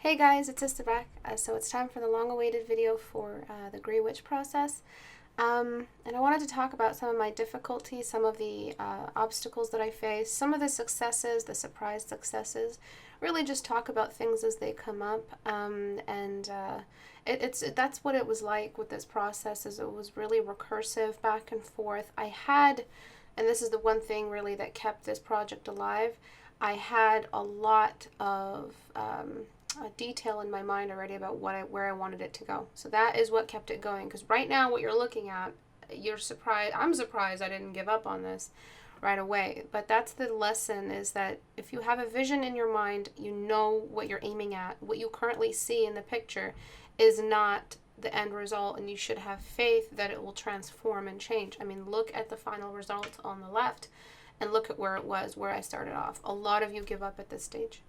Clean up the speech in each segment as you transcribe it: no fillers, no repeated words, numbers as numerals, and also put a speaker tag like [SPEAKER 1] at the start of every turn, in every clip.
[SPEAKER 1] Hey guys, it's Istebrak. So it's time for the long-awaited video for the Grey Witch process. And I wanted to talk about some of my difficulties, some of the obstacles that I face, some of the successes, the surprise successes. Really just talk about things as they come up. That's what it was like with this process, is it was really recursive, back and forth. And this is the one thing really that kept this project alive, I had a lot of detail in my mind already about where I wanted it to go. So that is what kept it going. Because right now, what you're looking at, you're surprised. I'm surprised I didn't give up on this right away. But that's the lesson: is that if you have a vision in your mind, you know what you're aiming at. What you currently see in the picture is not the end result, and you should have faith that it will transform and change. I mean, look at the final result on the left and look at where it was, where I started off. A lot of you give up at this stage.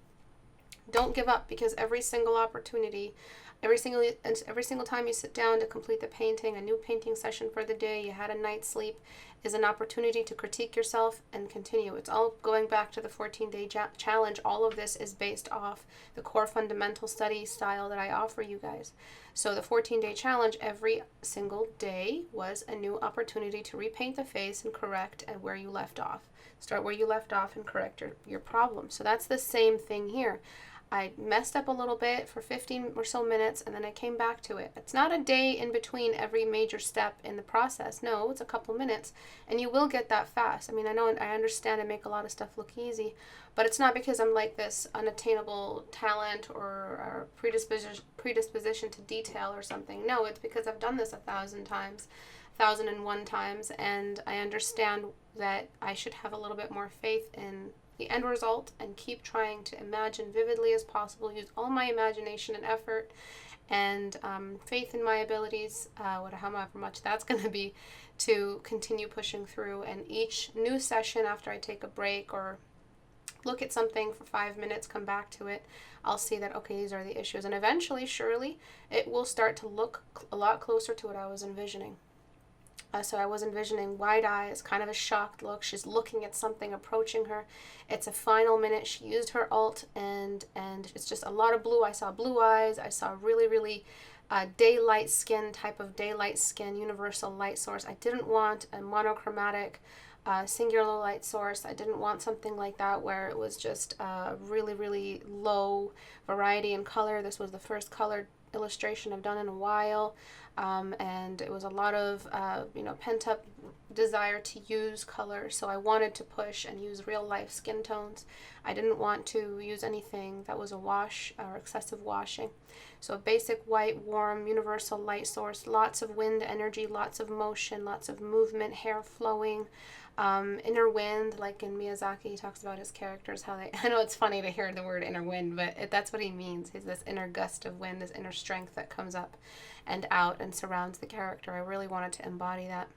[SPEAKER 1] Don't give up, because every single opportunity, every single time you sit down to complete the painting, a new painting session for the day, you had a night's sleep, is an opportunity to critique yourself and continue. It's all going back to the 14-day challenge. All of this is based off the core fundamental study style that I offer you guys. So the 14-day challenge, every single day was a new opportunity to repaint the face and correct at where you left off. Start where you left off and correct your problem. So that's the same thing here. I messed up a little bit for 15 or so minutes, and then I came back to it. It's not a day in between every major step in the process. No, it's a couple minutes, and you will get that fast. I mean, I understand and make a lot of stuff look easy, but it's not because I'm like this unattainable talent or predisposition to detail or something. No, it's because I've done this 1,000 times, 1,001 times, and I understand that I should have a little bit more faith in the end result and keep trying to imagine vividly as possible, use all my imagination and effort and faith in my abilities, however much that's going to be, to continue pushing through. And each new session, after I take a break or look at something for 5 minutes, come back to it, I'll see that, okay, these are the issues. And eventually, surely, it will start to look a lot closer to what I was envisioning. So I was envisioning wide eyes, kind of a shocked look. She's looking at something approaching her. It's a final minute. She used her alt, and it's just a lot of blue. I saw blue eyes. I saw really, really daylight skin, universal light source. I didn't want a monochromatic singular light source. I didn't want something like that where it was just really, really low variety in color. This was the first colored illustration I've done in a while, and it was a lot of pent-up desire to use color, so I wanted to push and use real life skin tones. I didn't want to use anything that was a wash or excessive washing. So a basic white, warm, universal light source, lots of wind energy, lots of motion, lots of movement, hair flowing, inner wind, like in Miyazaki, he talks about his characters, how they, I know it's funny to hear the word inner wind, but that's what he means, is this inner gust of wind, this inner strength that comes up and out and surrounds the character. I really wanted to embody that.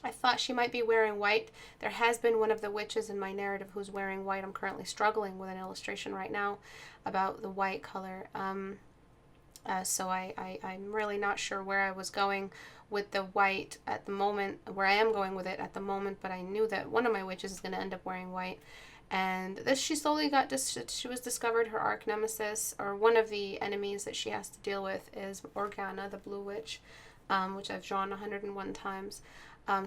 [SPEAKER 1] I thought she might be wearing white. There has been one of the witches in my narrative who's wearing white. I'm currently struggling with an illustration right now about the white color. So I'm really not sure where I was going with the white at the moment, where I am going with it at the moment, but I knew that one of my witches is going to end up wearing white. And this, she slowly she was discovered her arch nemesis, or one of the enemies that she has to deal with, is Organa, the blue witch, which I've drawn 101 times.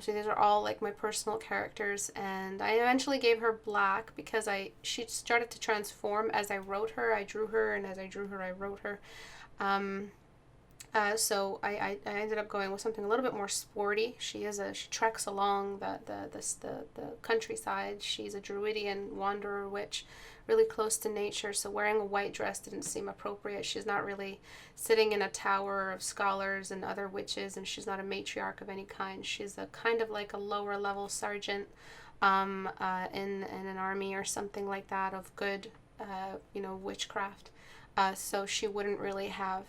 [SPEAKER 1] So these are all like my personal characters, and I eventually gave her black because she started to transform as I wrote her. I drew her, and as I drew her, I wrote her. So I ended up going with something a little bit more sporty. She treks along the countryside. She's a Druidian wanderer witch, really close to nature. So wearing a white dress didn't seem appropriate. She's not really sitting in a tower of scholars and other witches, and she's not a matriarch of any kind. She's a kind of like a lower level sergeant in an army or something like that of good witchcraft. So she wouldn't really have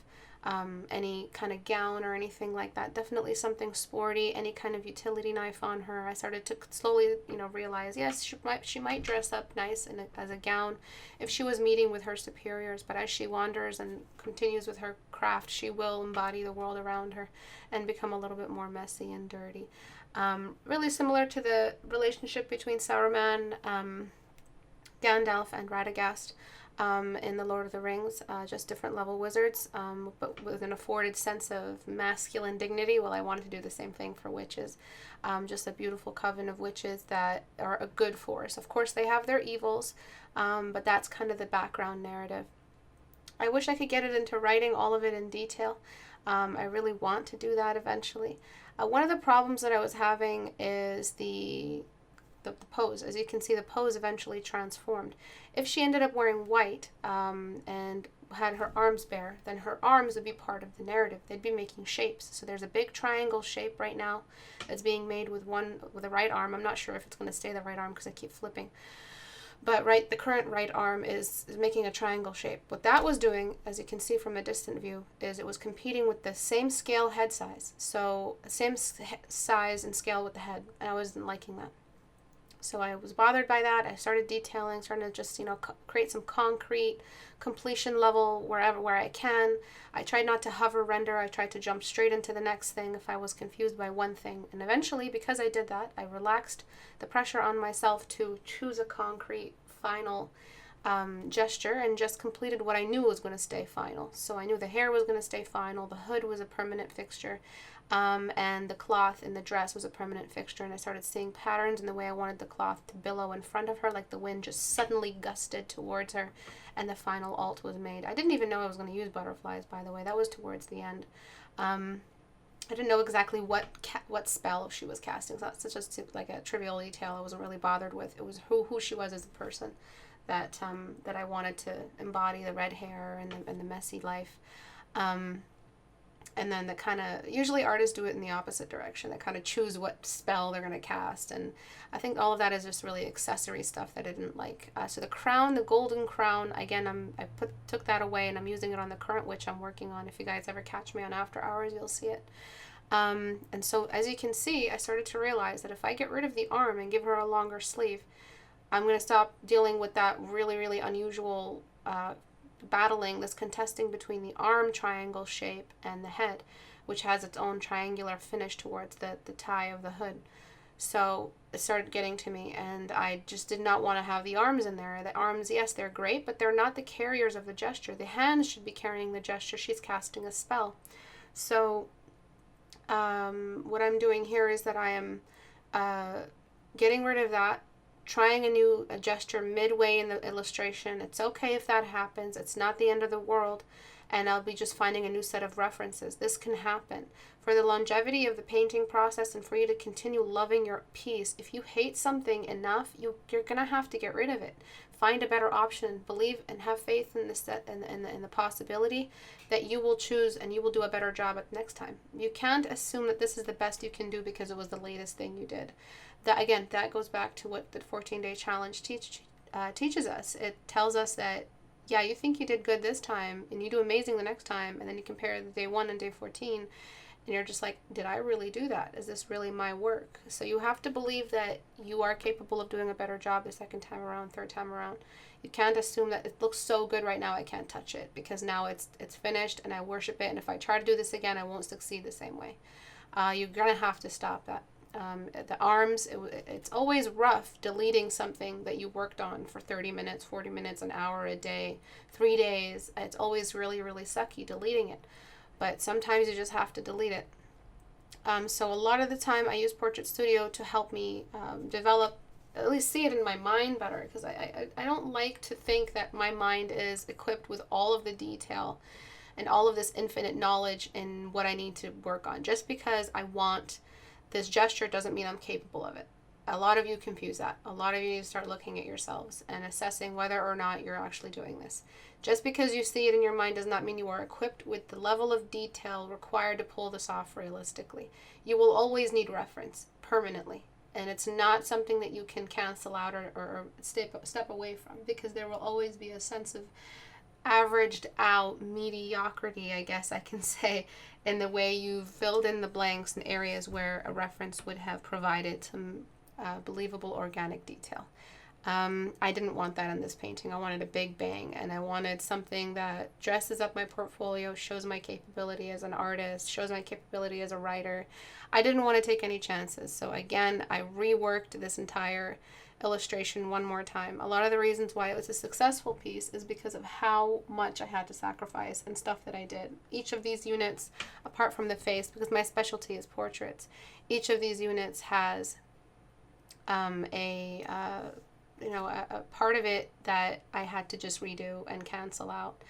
[SPEAKER 1] any kind of gown or anything like that. Definitely something sporty, any kind of utility knife on her. I started to slowly, realize, yes, she might dress up nice as a gown if she was meeting with her superiors, but as she wanders and continues with her craft, she will embody the world around her and become a little bit more messy and dirty. Really similar to the relationship between Saruman, Gandalf, and Radagast. in the Lord of the Rings, just different level wizards, but with an afforded sense of masculine dignity. Well, I wanted to do the same thing for witches, just a beautiful coven of witches that are a good force. Of course, they have their evils, but that's kind of the background narrative. I wish I could get it into writing, all of it in detail. I really want to do that eventually. One of the problems that I was having is the pose. As you can see, the pose eventually transformed. If she ended up wearing white and had her arms bare, then her arms would be part of the narrative. They'd be making shapes. So there's a big triangle shape right now that's being made with the right arm. I'm not sure if it's going to stay the right arm because I keep flipping. But the current right arm is making a triangle shape. What that was doing, as you can see from a distant view, is it was competing with the same scale head size. So same size and scale with the head. And I wasn't liking that. So I was bothered by that. I started detailing, starting to just, create some concrete completion level where I can. I tried not to hover render. I tried to jump straight into the next thing if I was confused by one thing. And eventually, because I did that, I relaxed the pressure on myself to choose a concrete final gesture and just completed what I knew was going to stay final. So I knew the hair was going to stay final. The hood was a permanent fixture. And the cloth in the dress was a permanent fixture, and I started seeing patterns in the way I wanted the cloth to billow in front of her, like the wind just suddenly gusted towards her, and the final alt was made. I didn't even know I was going to use butterflies, by the way. That was towards the end. I didn't know exactly what spell she was casting. So that's just like a trivial detail I wasn't really bothered with. It was who she was as a person that I wanted to embody, the red hair and the messy life. And then usually artists do it in the opposite direction. They kind of choose what spell they're going to cast. And I think all of that is just really accessory stuff that I didn't like. So the crown, the golden crown, again, took that away and I'm using it on the current witch I'm working on. If you guys ever catch me on After Hours, you'll see it. And so as you can see, I started to realize that if I get rid of the arm and give her a longer sleeve, I'm going to stop dealing with that really, really unusual this contesting between the arm triangle shape and the head, which has its own triangular finish towards the tie of the hood. So it started getting to me, and I just did not want to have the arms in there. The arms, yes, they're great, but they're not the carriers of the gesture. The hands should be carrying the gesture. She's casting a spell. So what I'm doing here is that I am getting rid of that, trying a gesture midway in the illustration. It's okay if that happens. It's not the end of the world. And I'll be just finding a new set of references. This can happen. For the longevity of the painting process and for you to continue loving your piece, if you hate something enough, you're going to have to get rid of it. Find a better option. Believe and have faith in the possibility that you will choose and you will do a better job at next time. You can't assume that this is the best you can do because it was the latest thing you did. That goes back to what the 14-day challenge teaches us. It tells us that, yeah, you think you did good this time and you do amazing the next time, and then you compare the day 1 and day 14 and you're just like, did I really do that? Is this really my work? So you have to believe that you are capable of doing a better job the second time around, third time around. You can't assume that it looks so good right now I can't touch it, because now it's finished and I worship it, and if I try to do this again I won't succeed the same way. You're gonna have to stop that. The arms, it's always rough deleting something that you worked on for 30 minutes, 40 minutes, an hour, a day, 3 days. It's always really, really sucky deleting it. But sometimes you just have to delete it. So a lot of the time I use Portrait Studio to help me develop, at least see it in my mind better, because I don't like to think that my mind is equipped with all of the detail and all of this infinite knowledge in what I need to work on. Just because I want this gesture doesn't mean I'm capable of it. A lot of you confuse that. A lot of you need to start looking at yourselves and assessing whether or not you're actually doing this. Just because you see it in your mind does not mean you are equipped with the level of detail required to pull this off realistically. You will always need reference, permanently. And it's not something that you can cancel out or step away from, because there will always be a sense of averaged out mediocrity, I guess I can say, in the way you've filled in the blanks in areas where a reference would have provided some believable organic detail. I didn't want that in this painting. I wanted a big bang, and I wanted something that dresses up my portfolio, shows my capability as an artist, shows my capability as a writer. I didn't want to take any chances. So again, I reworked this entire illustration one more time. A lot of the reasons why it was a successful piece is because of how much I had to sacrifice and stuff that I did. Each of these units, apart from the face, because my specialty is portraits, each of these units has a part of it that I had to just redo and cancel out.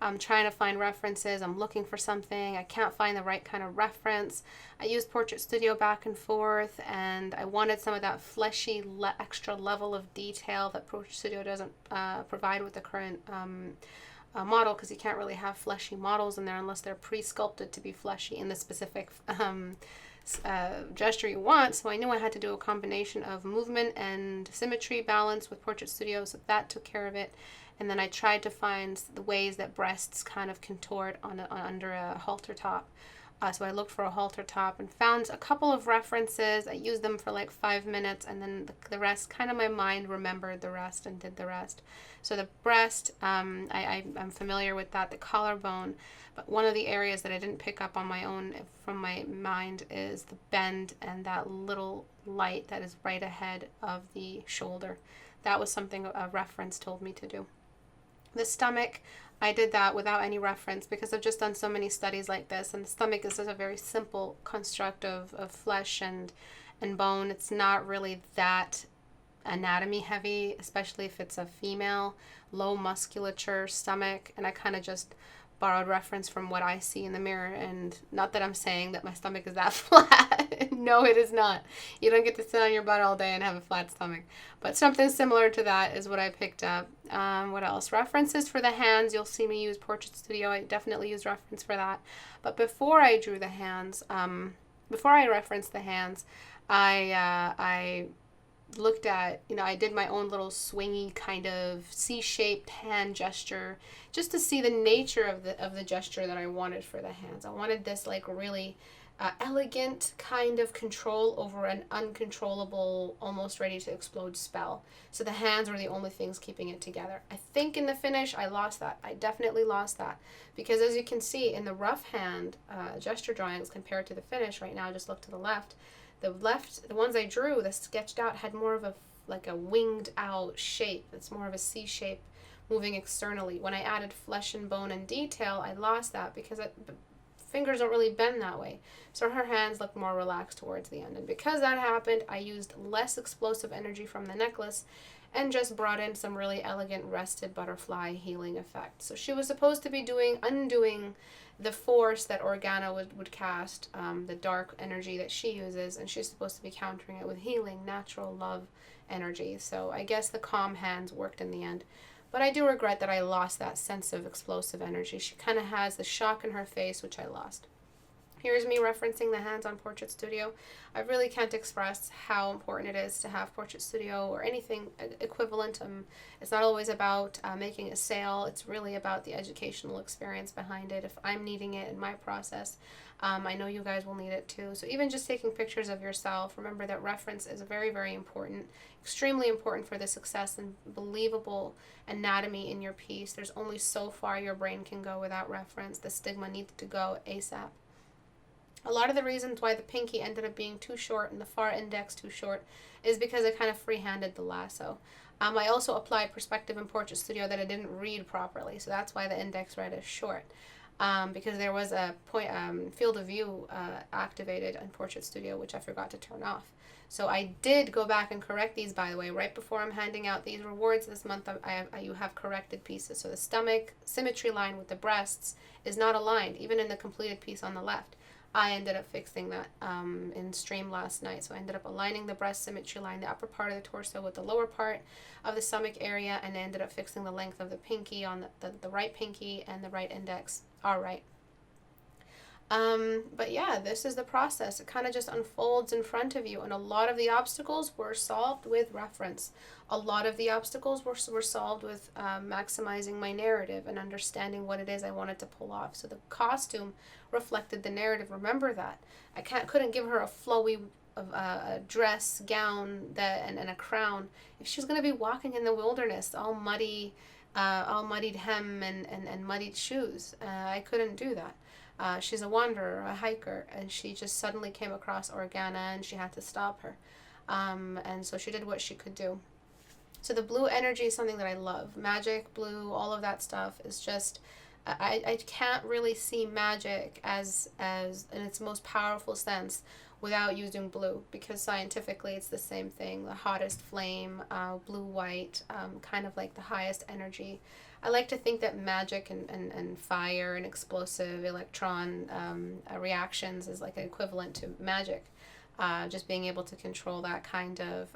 [SPEAKER 1] I'm trying to find references. I'm looking for something. I can't find the right kind of reference. I used Portrait Studio back and forth, and I wanted some of that fleshy extra level of detail that Portrait Studio doesn't provide with the current model, because you can't really have fleshy models in there unless they're pre-sculpted to be fleshy in the specific gesture you want. So I knew I had to do a combination of movement and symmetry balance with Portrait Studio, so that took care of it. And then I tried to find the ways that breasts kind of contort under a halter top. So I looked for a halter top and found a couple of references. I used them for like 5 minutes, and then the rest, kind of my mind remembered the rest and did the rest. So the breast, I'm familiar with that, the collarbone. But one of the areas that I didn't pick up on my own from my mind is the bend and that little light that is right ahead of the shoulder. That was something a reference told me to do. The stomach, I did that without any reference because I've just done so many studies like this, and the stomach is just a very simple construct of flesh and bone. It's not really that anatomy heavy, especially if it's a female, low musculature stomach, and I kind of just borrowed reference from what I see in the mirror. And not that I'm saying that my stomach is that flat. No, it is not. You don't get to sit on your butt all day and have a flat stomach. But something similar to that is what I picked up. What else? References for the hands. You'll see me use Portrait Studio. I definitely use reference for that. But before I drew the hands, before I referenced the hands, I looked at, I did my own little swingy kind of C-shaped hand gesture just to see the nature of the gesture that I wanted for the hands. I wanted this like really elegant kind of control over an uncontrollable, almost ready to explode spell. So the hands were the only things keeping it together. I think in the finish I lost that. I definitely lost that, because as you can see in the rough hand gesture drawings compared to the finish right now, just look to the left. The ones I drew, the sketched out, had more of a winged out shape. It's more of a C shape moving externally. When I added flesh and bone and detail, I lost that because fingers don't really bend that way. So her hands look more relaxed towards the end. And because that happened, I used less explosive energy from the necklace and just brought in some really elegant rested butterfly healing effect. So she was supposed to be undoing the force that Organa would cast, the dark energy that she uses, and she's supposed to be countering it with healing, natural love energy. So I guess the calm hands worked in the end. But I do regret that I lost that sense of explosive energy. She kind of has the shock in her face, which I lost. Here's me referencing the hands on Portrait Studio. I really can't express how important it is to have Portrait Studio or anything equivalent. It's not always about making a sale. It's really about the educational experience behind it. If I'm needing it in my process, I know you guys will need it too. So even just taking pictures of yourself, remember that reference is very, very important, extremely important for the success and believable anatomy in your piece. There's only so far your brain can go without reference. The stigma needs to go ASAP. A lot of the reasons why the pinky ended up being too short and the far index too short is because I kind of free-handed the lasso. I also applied perspective in Portrait Studio that I didn't read properly, so that's why the index red is short. Because there was a field of view activated in Portrait Studio, which I forgot to turn off. So I did go back and correct these, by the way, right before I'm handing out these rewards this month. You have corrected pieces. So the stomach symmetry line with the breasts is not aligned, even in the completed piece on the left. I ended up fixing that in stream last night. So I ended up aligning the breast symmetry line, the upper part of the torso with the lower part of the stomach area, and I ended up fixing the length of the pinky on the right pinky and the right index. All right. But yeah, this is the process. It kind of just unfolds in front of you, and a lot of the obstacles were solved with reference. A lot of the obstacles were solved with maximizing my narrative and understanding what it is I wanted to pull off. So the costume reflected the narrative. Remember that. I couldn't give her a flowy a dress, gown, and a crown if she's going to be walking in the wilderness, all muddied hem and muddied shoes. I couldn't do that. She's a wanderer, a hiker, and she just suddenly came across Organa and she had to stop her. And so she did what she could do. So the blue energy is something that I love. Magic, blue, all of that stuff is just, I can't really see magic as in its most powerful sense without using blue, because scientifically it's the same thing. The hottest flame, blue white, kind of like the highest energy. I like to think that magic and fire and explosive electron reactions is like an equivalent to magic. Just being able to control that kind of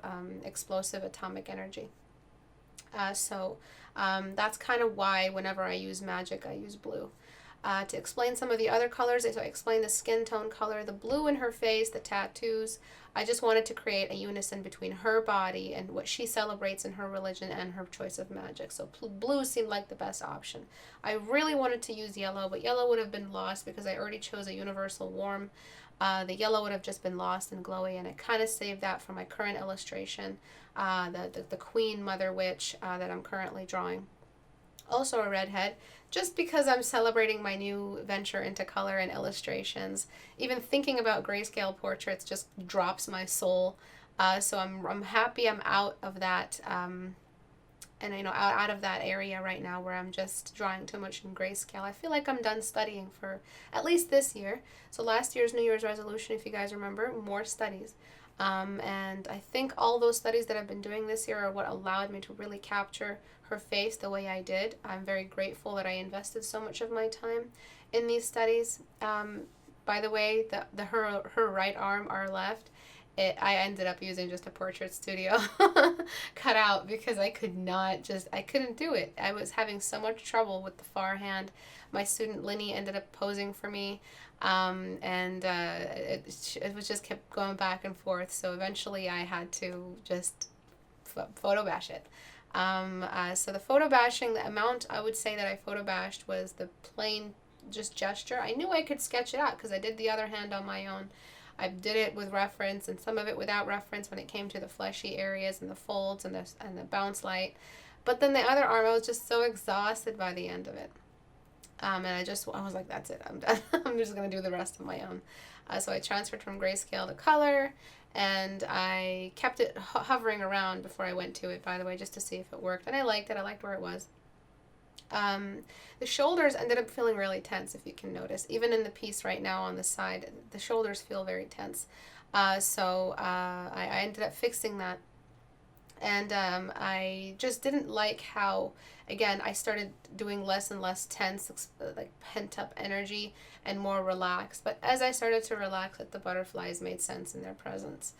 [SPEAKER 1] explosive atomic energy. So that's kind of why whenever I use magic, I use blue. To explain some of the other colors, so I explained the skin tone color, the blue in her face, the tattoos. I just wanted to create a unison between her body and what she celebrates in her religion and her choice of magic. So blue seemed like the best option. I really wanted to use yellow, but yellow would have been lost because I already chose a universal warm. The yellow would have just been lost and glowy, and I kind of saved that for my current illustration, the Queen Mother Witch that I'm currently drawing. Also a redhead, just because I'm celebrating my new venture into color and illustrations. Even thinking about grayscale portraits just drops my soul. So I'm happy I'm out of that, and out of that area right now where I'm just drawing too much in grayscale. I feel like I'm done studying for at least this year. So last year's New Year's resolution, if you guys remember, more studies. And I think all those studies that I've been doing this year are what allowed me to really capture her face the way I did. I'm very grateful that I invested so much of my time in these studies. By the way, her right arm, our left, I ended up using just a portrait studio cut out because I couldn't do it. I was having so much trouble with the far hand. My student Linny ended up posing for me, and it was just kept going back and forth. So eventually I had to just photo bash it. So the photo bashing, the amount I would say that I photo bashed was the plain just gesture. I knew I could sketch it out because I did the other hand on my own. I did it with reference and some of it without reference when it came to the fleshy areas and the folds and the bounce light. But then the other arm, I was just so exhausted by the end of it. And I was like, that's it, I'm done. I'm just going to do the rest on my own. So I transferred from grayscale to color, and I kept it hovering around before I went to it, by the way, just to see if it worked. And I liked it. I liked where it was. The shoulders ended up feeling really tense, if you can notice. Even in the piece right now on the side, the shoulders feel very tense. So I ended up fixing that. And I just didn't like how, again, I started doing less and less tense, like pent-up energy, and more relaxed. But as I started to relax it, the butterflies made sense in their presence.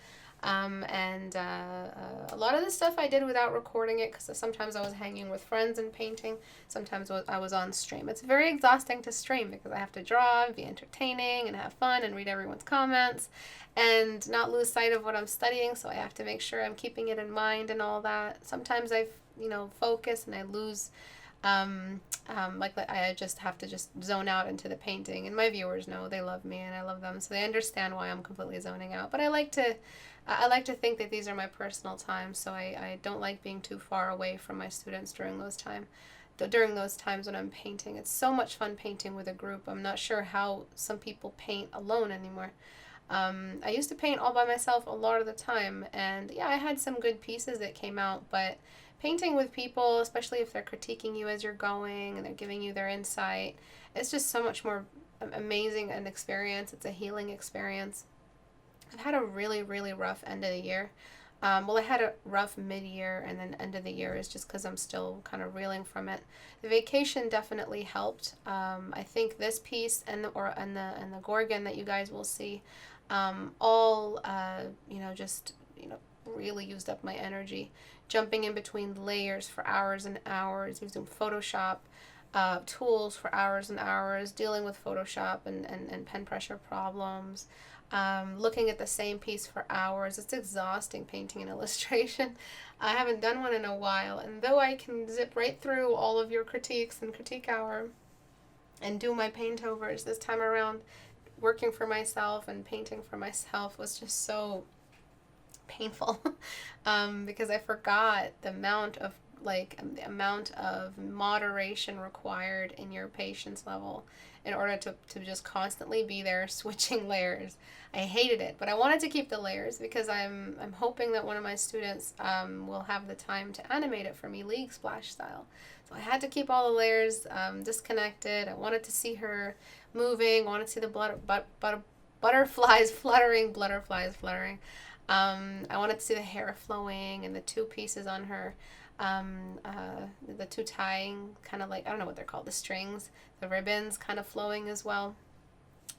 [SPEAKER 1] A lot of the stuff I did without recording it, because sometimes I was hanging with friends and painting, sometimes I was on stream. It's very exhausting to stream because I have to draw and be entertaining and have fun and read everyone's comments and not lose sight of what I'm studying, so I have to make sure I'm keeping it in mind and all that. Sometimes I focus and I lose, I just have to just zone out into the painting, and my viewers know, they love me and I love them, so they understand why I'm completely zoning out. But I like to think that these are my personal times, so I don't like being too far away from my students during those times when I'm painting. It's so much fun painting with a group. I'm not sure how some people paint alone anymore. I used to paint all by myself a lot of the time, and yeah, I had some good pieces that came out, but painting with people, especially if they're critiquing you as you're going and they're giving you their insight, it's just so much more amazing an experience. It's a healing experience. I've had a really, really rough end of the year. I had a rough mid-year, and then end of the year is just because I'm still kind of reeling from it. The vacation definitely helped. I think this piece and the Gorgon that you guys will see, really used up my energy. Jumping in between layers for hours and hours, using Photoshop tools for hours and hours, dealing with Photoshop and pen pressure problems. Looking at the same piece for hours. It's exhausting painting and illustration. I haven't done one in a while, and though I can zip right through all of your critiques and Critique Hour and do my paint overs this time around, working for myself and painting for myself was just so painful because I forgot the amount of like the amount of moderation required in your patience level in order to just constantly be there switching layers. I hated it, but I wanted to keep the layers because I'm hoping that one of my students will have the time to animate it for me league splash style. So I had to keep all the layers disconnected. I wanted to see her moving. I wanted to see the butterflies fluttering, I wanted to see the hair flowing and the two pieces on her, the two tying, kind of like, I don't know what they're called, the strings, the ribbons kind of flowing as well.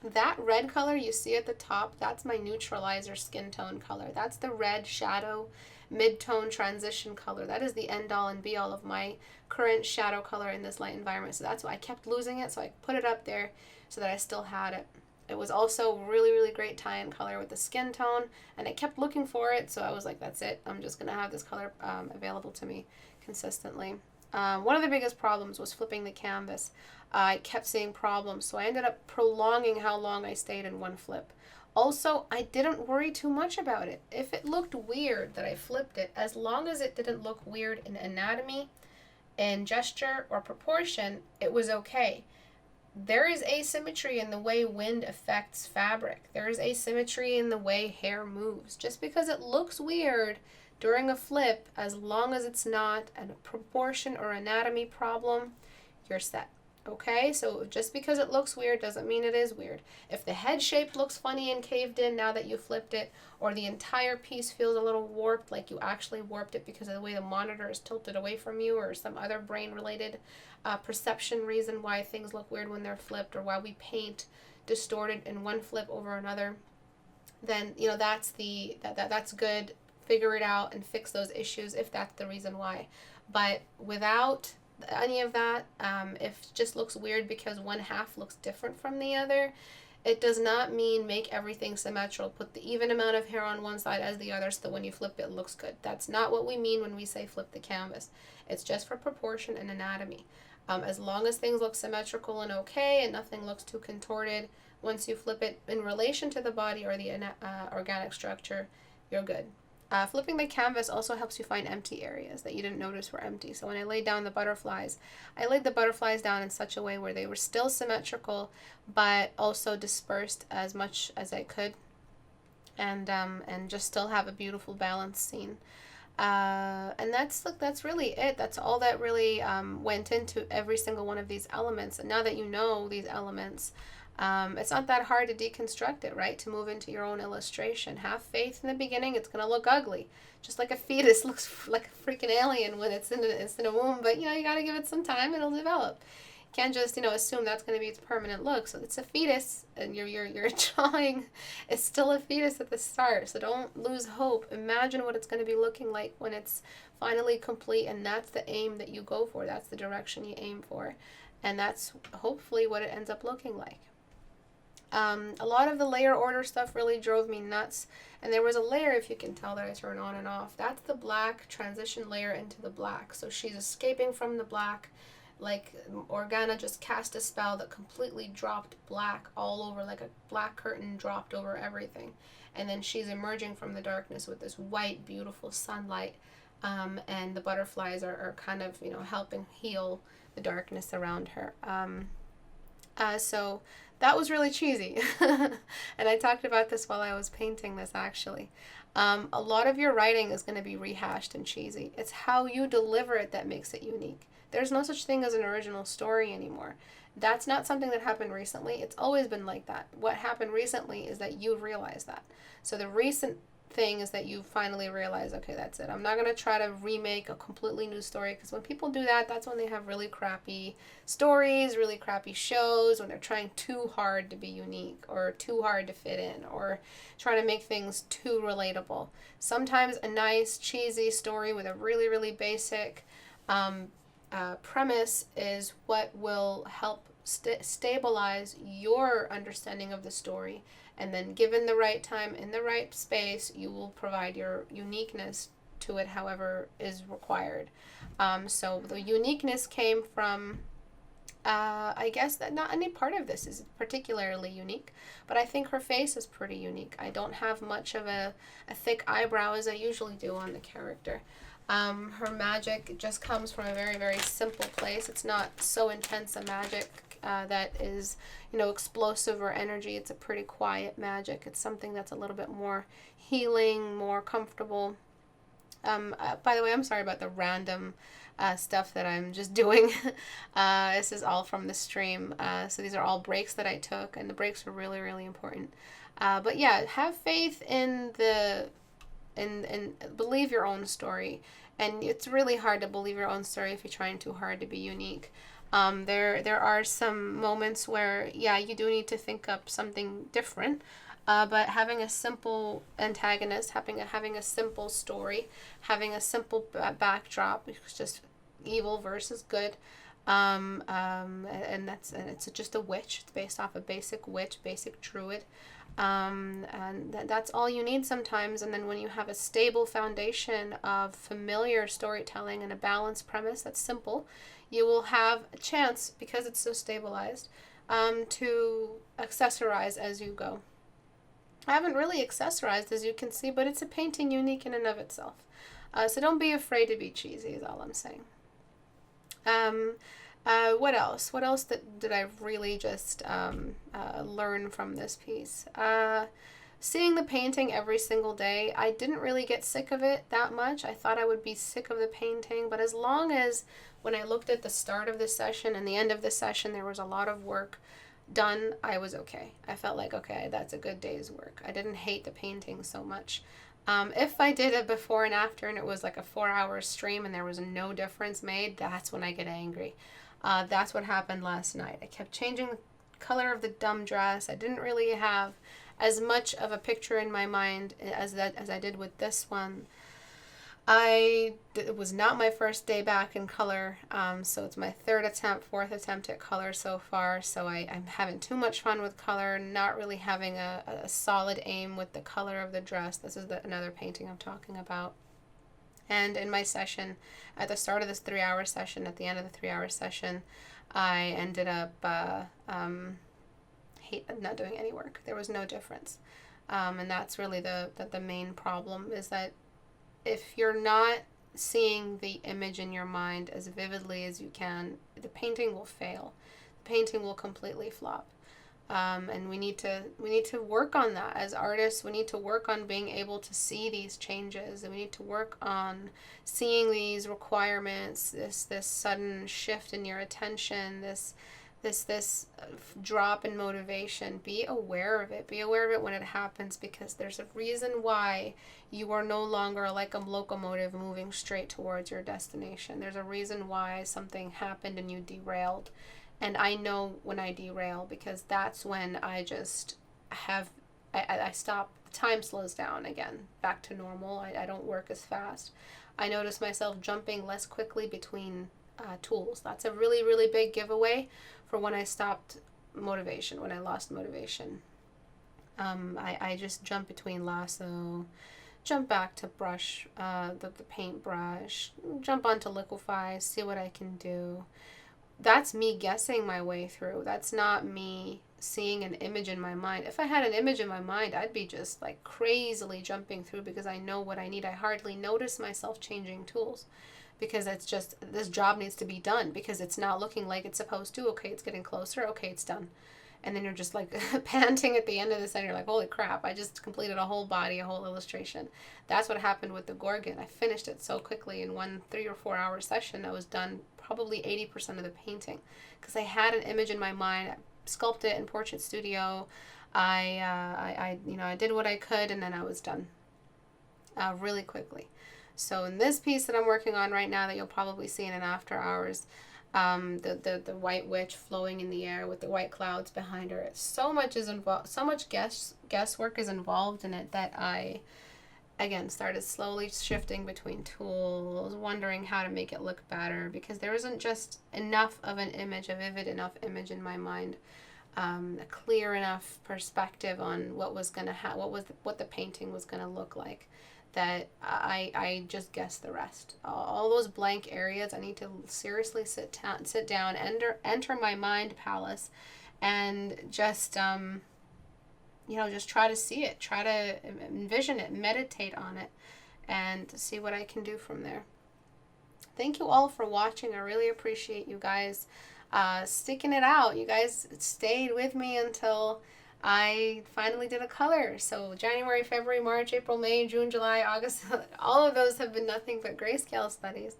[SPEAKER 1] That red color you see at the top, that's my neutralizer skin tone color. That's the red shadow mid-tone transition color. That is the end all and be all of my current shadow color in this light environment. So that's why I kept losing it, so I put it up there so that I still had it. It was also really, really great tie-in color with the skin tone, and I kept looking for it, so I was like, that's it. I'm just going to have this color available to me consistently. One of the biggest problems was flipping the canvas. I kept seeing problems, so I ended up prolonging how long I stayed in one flip. Also, I didn't worry too much about it. If it looked weird that I flipped it, as long as it didn't look weird in anatomy, in gesture, or proportion, it was okay. There is asymmetry in the way wind affects fabric. There is asymmetry in the way hair moves. Just because it looks weird during a flip, as long as it's not a proportion or anatomy problem, you're set. Okay, so just because it looks weird doesn't mean it is weird. If the head shape looks funny and caved in now that you flipped it, or the entire piece feels a little warped, like you actually warped it because of the way the monitor is tilted away from you, or some other brain-related perception reason why things look weird when they're flipped, or why we paint distorted in one flip over another, then that's that's good. Figure it out and fix those issues if that's the reason why. But without any of that, if it just looks weird because one half looks different from the other, it does not mean make everything symmetrical. Put the even amount of hair on one side as the other so that when you flip it, it looks good. That's not what we mean when we say flip the canvas. It's just for proportion and anatomy. As long as things look symmetrical and okay and nothing looks too contorted, once you flip it in relation to the body or the organic structure, you're good. Flipping the canvas also helps you find empty areas that you didn't notice were empty. So when I laid down the butterflies, I laid the butterflies down in such a way where they were still symmetrical, but also dispersed as much as I could, and just still have a beautiful balanced scene. And that's really it. That's all that really went into every single one of these elements. And now that you know these elements, it's not that hard to deconstruct it, right? To move into your own illustration. Have faith in the beginning. It's going to look ugly. Just like a fetus looks like a freaking alien when it's in a womb. But, you got to give it some time. It'll develop. You can't just, assume that's going to be its permanent look. So it's a fetus, and your drawing is still a fetus at the start. So don't lose hope. Imagine what it's going to be looking like when it's finally complete, and that's the aim that you go for. That's the direction you aim for. And that's hopefully what it ends up looking like. A lot of the layer order stuff really drove me nuts, and there was a layer, if you can tell, that I turn on and off. That's the black transition layer into the black. So she's escaping from the black, like Organa just cast a spell that completely dropped black all over, like a black curtain dropped over everything, and then she's emerging from the darkness with this white, beautiful sunlight, and the butterflies are kind of helping heal the darkness around her. So that was really cheesy. And I talked about this while I was painting this, actually. A lot of your writing is going to be rehashed and cheesy. It's how you deliver it that makes it unique. There's no such thing as an original story anymore. That's not something that happened recently. It's always been like that. What happened recently is that you realized that. So the recent thing is that you finally realize, okay, that's it. I'm not going to try to remake a completely new story, because when people do that, that's when they have really crappy stories, really crappy shows, when they're trying too hard to be unique or too hard to fit in or trying to make things too relatable. Sometimes a nice, cheesy story with a really, really basic premise is what will help stabilize your understanding of the story. And then given the right time, in the right space, you will provide your uniqueness to it however is required. So the uniqueness came from, I guess that not any part of this is particularly unique, but I think her face is pretty unique. I don't have much of a thick eyebrow as I usually do on the character. Her magic just comes from a very, very simple place. It's not so intense a magic that is, explosive or energy. It's a pretty quiet magic. It's something that's a little bit more healing, more comfortable. By the way, I'm sorry about the random stuff that I'm just doing. This is all from the stream. So these are all breaks that I took, and the breaks were really, really important. But yeah, have faith in and believe your own story. And it's really hard to believe your own story if you're trying too hard to be unique. There are some moments where, yeah, you do need to think up something different. But having a simple antagonist, having a simple story, having a simple backdrop, it's just evil versus good. And it's just a witch. It's based off a basic witch, basic druid. And that's all you need sometimes. And then when you have a stable foundation of familiar storytelling and a balanced premise that's simple, you will have a chance, because it's so stabilized, to accessorize as you go. I haven't really accessorized, as you can see, but it's a painting unique in and of itself. So don't be afraid to be cheesy, is all I'm saying. What else? What else did I really just learn from this piece? Seeing the painting every single day, I didn't really get sick of it that much. I thought I would be sick of the painting, but as long as when I looked at the start of the session and the end of the session, there was a lot of work done, I was okay. I felt like, okay, that's a good day's work. I didn't hate the painting so much. If I did a before and after and it was like a 4-hour stream and there was no difference made, that's when I get angry. That's what happened last night. I kept changing the color of the dumb dress. I didn't really have as much of a picture in my mind as I did with this one. It was not my first day back in color, so it's my fourth attempt at color so far, so I'm having too much fun with color, not really having a solid aim with the color of the dress. This is another painting I'm talking about. And in my session, at the start of this 3-hour session, at the end of the 3-hour session, I ended up not doing any work. There was no difference. And that's really the main problem, is that if you're not seeing the image in your mind as vividly as you can, the painting will fail. The painting will completely flop. And we need to work on that as artists. We need to work on being able to see these changes, and we need to work on seeing these requirements, this sudden shift in your attention, this drop in motivation. Be aware of it. Be aware of it when it happens, because there's a reason why you are no longer like a locomotive moving straight towards your destination. There's a reason why something happened and you derailed. And I know when I derail, because that's when I just I stop. Time slows down again, back to normal. I don't work as fast. I notice myself jumping less quickly between tools. That's a really, really big giveaway for when I stopped motivation, when I lost motivation. I just jump between lasso, jump back to brush, the paintbrush, jump onto liquify, see what I can do. That's me guessing my way through. That's not me seeing an image in my mind. If I had an image in my mind, I'd be just like crazily jumping through, because I know what I need. I hardly notice myself changing tools, because it's just, this job needs to be done, because it's not looking like it's supposed to. Okay, it's getting closer. Okay, it's done. And then you're just like panting at the end of this, and you're like, holy crap, I just completed a whole body, a whole illustration. That's what happened with the Gorgon. I finished it so quickly in one 3 or 4 hour session. I was done probably 80% of the painting, because I had an image in my mind. I sculpted it in Portrait Studio. I did what I could, and then I was done really quickly. So in this piece that I'm working on right now, that you'll probably see in an after hours, the white witch flowing in the air with the white clouds behind her. So much is involved. So much guesswork is involved in it, that I, again, started slowly shifting between tools, wondering how to make it look better, because there isn't just enough of an image, a vivid enough image in my mind, a clear enough perspective on what was gonna what the painting was gonna look like, that I just guessed the rest. All those blank areas, I need to seriously sit down, enter my mind palace, and just just try to see it, try to envision it, meditate on it, and see what I can do from there. Thank you all for watching. I really appreciate you guys sticking it out. You guys stayed with me until I finally did a color. So January, February, March, April, May, June, July, August, all of those have been nothing but grayscale studies.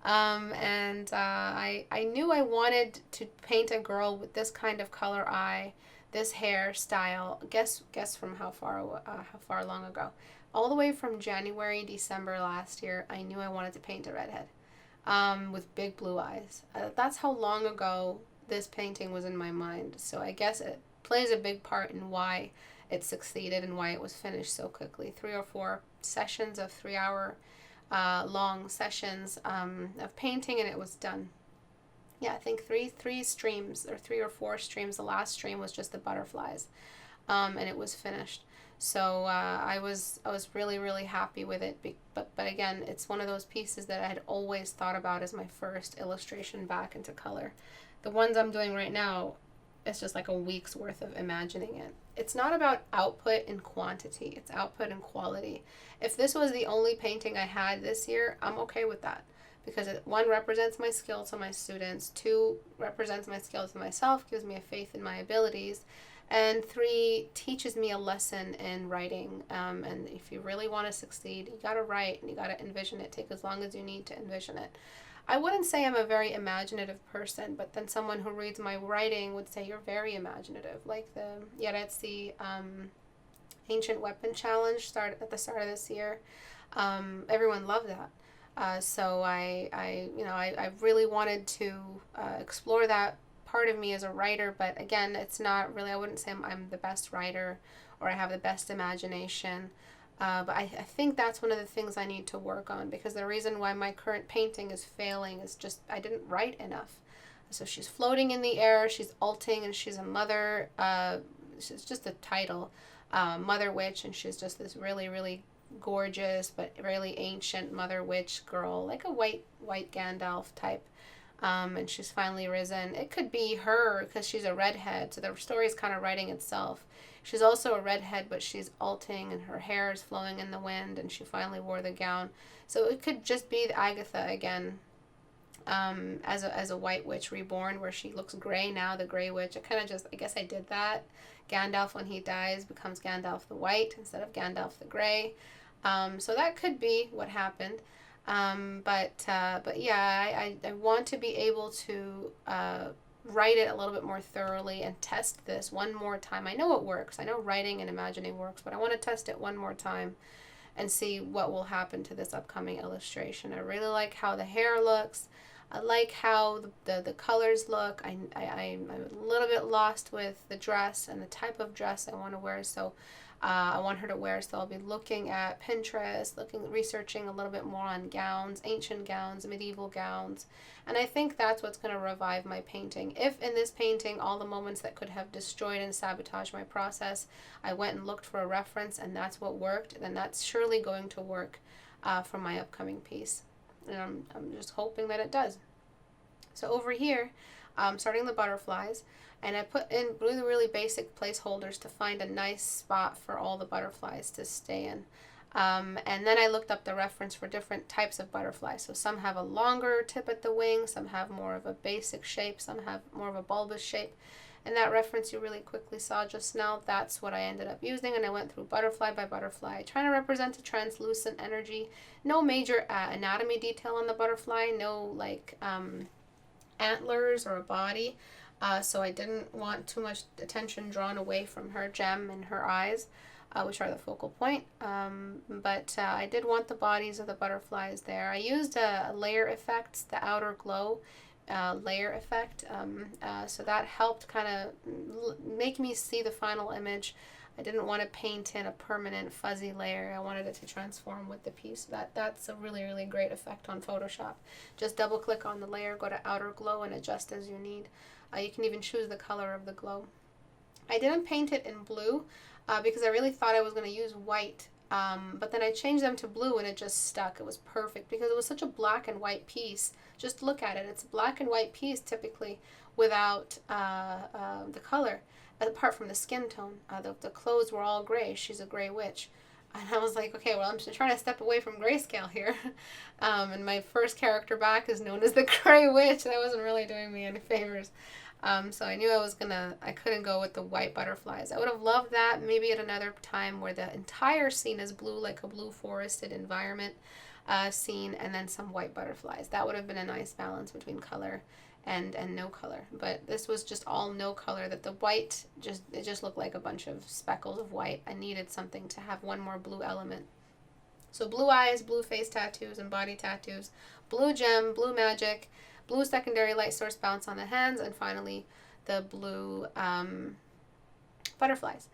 [SPEAKER 1] I knew I wanted to paint a girl with this kind of color eye, this hairstyle. Guess from how far long ago? All the way from January, December last year, I knew I wanted to paint a redhead with big blue eyes. That's how long ago this painting was in my mind. So I guess it plays a big part in why it succeeded and why it was finished so quickly. 3 or 4 sessions of 3-hour long sessions of painting, and it was done. Yeah, I think three streams, or 3 or 4 streams. The last stream was just the butterflies, and it was finished. So I was really, really happy with it. But again, it's one of those pieces that I had always thought about as my first illustration back into color. The ones I'm doing right now, it's just like a week's worth of imagining it. It's not about output and quantity, it's output and quality. If this was the only painting I had this year, I'm okay with that, because 1 represents my skill to my students, 2 represents my skill to myself, gives me a faith in my abilities, and 3 teaches me a lesson in writing. And if you really want to succeed, you got to write and you got to envision it. Take as long as you need to envision it. I wouldn't say I'm a very imaginative person, but then someone who reads my writing would say you're very imaginative. Like it's the Ancient Weapon Challenge started at the start of this year. Everyone loved that. So I really wanted to explore that part of me as a writer, but again, it's not really, I wouldn't say I'm the best writer or I have the best imagination. But I think that's one of the things I need to work on, because the reason why my current painting is failing is just I didn't write enough. So she's floating in the air, she's alting, and she's a mother, she's just a title, Mother Witch, and she's just this really, really gorgeous but really ancient Mother Witch girl, like a white Gandalf type. And she's finally risen. It could be her because she's a redhead, so the story is kind of writing itself. She's also a redhead, but she's alting and her hair is flowing in the wind, and she finally wore the gown. So it could just be the Agatha again, as a white witch reborn, where she looks gray now, the gray witch. I guess I did that. Gandalf, when he dies, becomes Gandalf the White instead of Gandalf the Gray. So that could be what happened. But yeah, I want to be able to write it a little bit more thoroughly and test this one more time. I know it works. I know writing and imagining works, but I want to test it one more time and see what will happen to this upcoming illustration. I really like how the hair looks. I like how the colors look. I'm a little bit lost with the dress and the type of dress I want to wear. So I want her to wear, so I'll be looking at Pinterest, researching a little bit more on gowns, ancient gowns, medieval gowns, and I think that's what's going to revive my painting. If in this painting, all the moments that could have destroyed and sabotaged my process, I went and looked for a reference, and that's what worked, then that's surely going to work for my upcoming piece, and I'm just hoping that it does. So over here, starting the butterflies, and I put in really, really basic placeholders to find a nice spot for all the butterflies to stay in. And then I looked up the reference for different types of butterflies. So some have a longer tip at the wing, some have more of a basic shape, some have more of a bulbous shape. And that reference you really quickly saw just now, that's what I ended up using. And I went through butterfly by butterfly, trying to represent a translucent energy. No major anatomy detail on the butterfly, no like antlers or a body. So I didn't want too much attention drawn away from her gem and her eyes, which are the focal point. But I did want the bodies of the butterflies there. I used a layer effect, the outer glow layer effect. So that helped kind of make me see the final image. I didn't want to paint in a permanent fuzzy layer. I wanted it to transform with the piece. That's a really, really great effect on Photoshop. Just double click on the layer, go to outer glow, and adjust as you need. You can even choose the color of the glow. I didn't paint it in blue because I really thought I was going to use white, but then I changed them to blue and it just stuck. It was perfect because it was such a black and white piece. Just look at it. It's a black and white piece typically without the color, apart from the skin tone. The clothes were all gray. She's a gray witch. And I was like, okay, well, I'm just trying to step away from grayscale here. And my first character back is known as the Gray Witch. That wasn't really doing me any favors. So I knew I couldn't go with the white butterflies. I would have loved that maybe at another time where the entire scene is blue, like a blue forested environment scene, and then some white butterflies. That would have been a nice balance between color and no color. But this was just all no color, that the white, it just looked like a bunch of speckles of white. I needed something to have one more blue element. So blue eyes, blue face tattoos and body tattoos, blue gem, blue magic, blue secondary light source bounce on the hands, and finally the blue butterflies,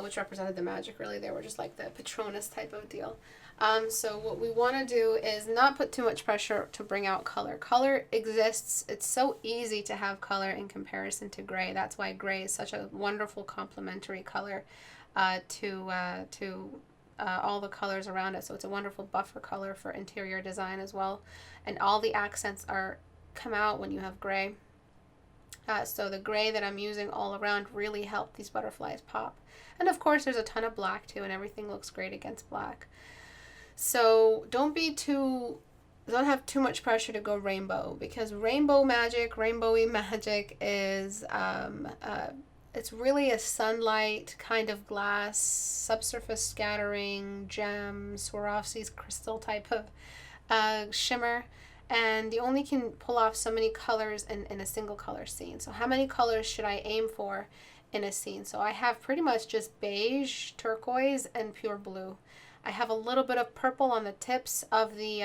[SPEAKER 1] which represented the magic, really. They were just like the Patronus type of deal. So what we want to do is not put too much pressure to bring out color. Color exists. It's so easy to have color in comparison to gray. That's why gray is such a wonderful complementary color to all the colors around it. So it's a wonderful buffer color for interior design as well. And all the accents come out when you have gray. So the gray that I'm using all around really helped these butterflies pop. And of course there's a ton of black too, and everything looks great against black. So don't have too much pressure to go rainbow, because rainbowy magic is it's really a sunlight kind of glass, subsurface scattering, gem, Swarovski's crystal type of shimmer. And you only can pull off so many colors in a single color scene. So how many colors should I aim for in a scene? So I have pretty much just beige, turquoise, and pure blue. I have a little bit of purple on the tips of the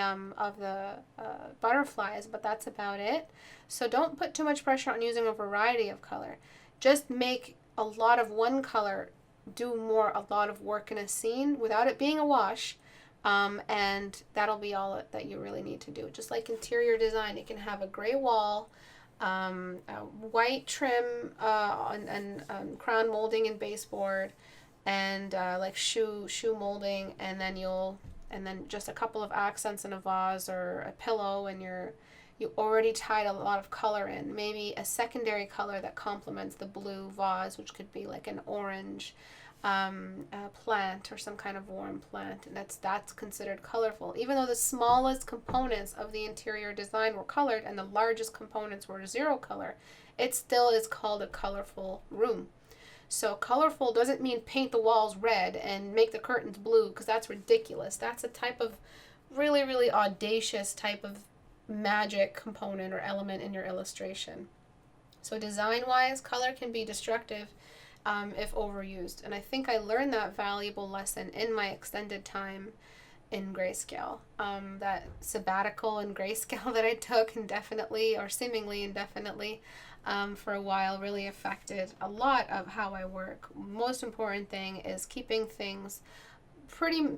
[SPEAKER 1] butterflies, but that's about it. So don't put too much pressure on using a variety of color. Just make a lot of one color do a lot of work in a scene without it being a wash. And that'll be all that you really need to do. Just like interior design, you can have a gray wall, a white trim and crown molding and baseboard, and like shoe molding, and then just a couple of accents in a vase or a pillow, and you already tied a lot of color in. Maybe a secondary color that complements the blue vase, which could be like an orange plant or some kind of warm plant, and that's considered colorful. Even though the smallest components of the interior design were colored and the largest components were zero color, it still is called a colorful room. So colorful doesn't mean paint the walls red and make the curtains blue, because that's ridiculous. That's a type of really, really audacious type of magic component or element in your illustration. So design-wise, color can be destructive if overused. And I think I learned that valuable lesson in my extended time in grayscale. That sabbatical in grayscale that I took indefinitely, or seemingly indefinitely, for a while, really affected a lot of how I work. Most important thing is keeping things pretty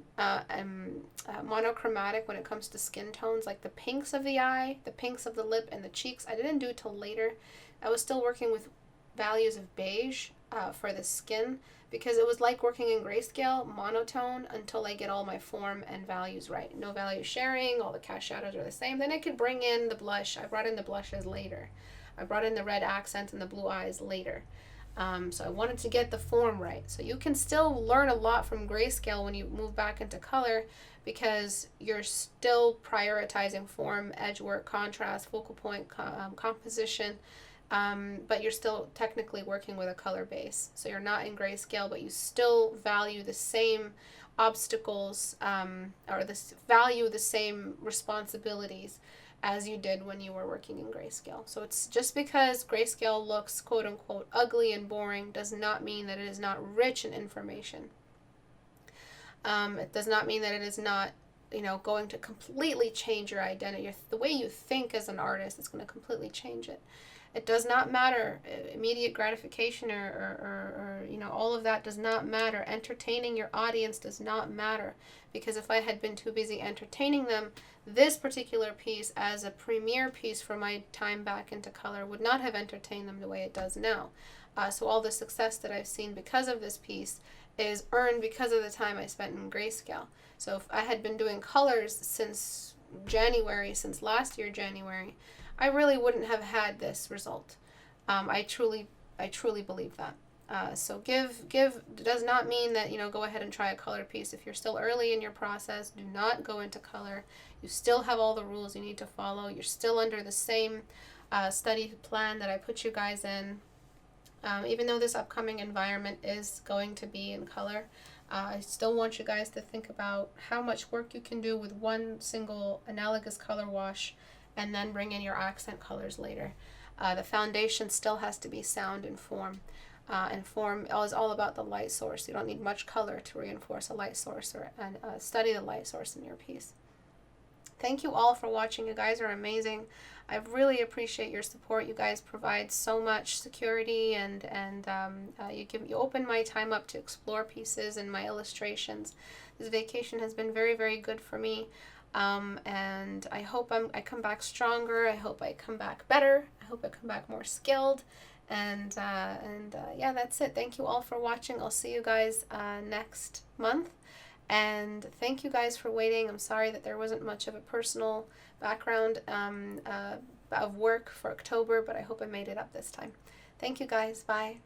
[SPEAKER 1] monochromatic when it comes to skin tones, like the pinks of the eye, the pinks of the lip, and the cheeks. I didn't do it till later. I was still working with values of beige for the skin, because it was like working in grayscale, monotone, until I get all my form and values right. No value sharing, all the cast shadows are the same. Then I could bring in the blush. I brought in the blushes later. I brought in the red accents and the blue eyes later. So I wanted to get the form right. So you can still learn a lot from grayscale when you move back into color, because you're still prioritizing form, edge work, contrast, focal point, composition, but you're still technically working with a color base. So you're not in grayscale, but you still value the same obstacles, or value the same responsibilities as you did when you were working in grayscale. So it's just because grayscale looks quote unquote ugly and boring does not mean that it is not rich in information. It does not mean that it is not, going to completely change your identity. The way you think as an artist is going to completely change it. It does not matter. Immediate gratification or all of that does not matter. Entertaining your audience does not matter, because if I had been too busy entertaining them, this particular piece as a premiere piece for my time back into color would not have entertained them the way it does now. So all the success that I've seen because of this piece is earned because of the time I spent in grayscale. So if I had been doing colors since last year January, I really wouldn't have had this result. I truly believe that. So give does not mean that, go ahead and try a color piece. If you're still early in your process, do not go into color. You still have all the rules you need to follow. You're still under the same study plan that I put you guys in. Even though this upcoming environment is going to be in color, I still want you guys to think about how much work you can do with one single analogous color wash, and then bring in your accent colors later. The foundation still has to be sound and form. And form is all about the light source. You don't need much color to reinforce a light source and study the light source in your piece. Thank you all for watching. You guys are amazing. I really appreciate your support. You guys provide so much security, and you open my time up to explore pieces and my illustrations. This vacation has been very, very good for me, and I hope I come back stronger. I hope I come back better. I hope I come back more skilled. And yeah, that's it. Thank you all for watching. I'll see you guys next month. And thank you guys for waiting. I'm sorry that there wasn't much of a personal background of work for October, but I hope I made it up this time. Thank you guys. Bye.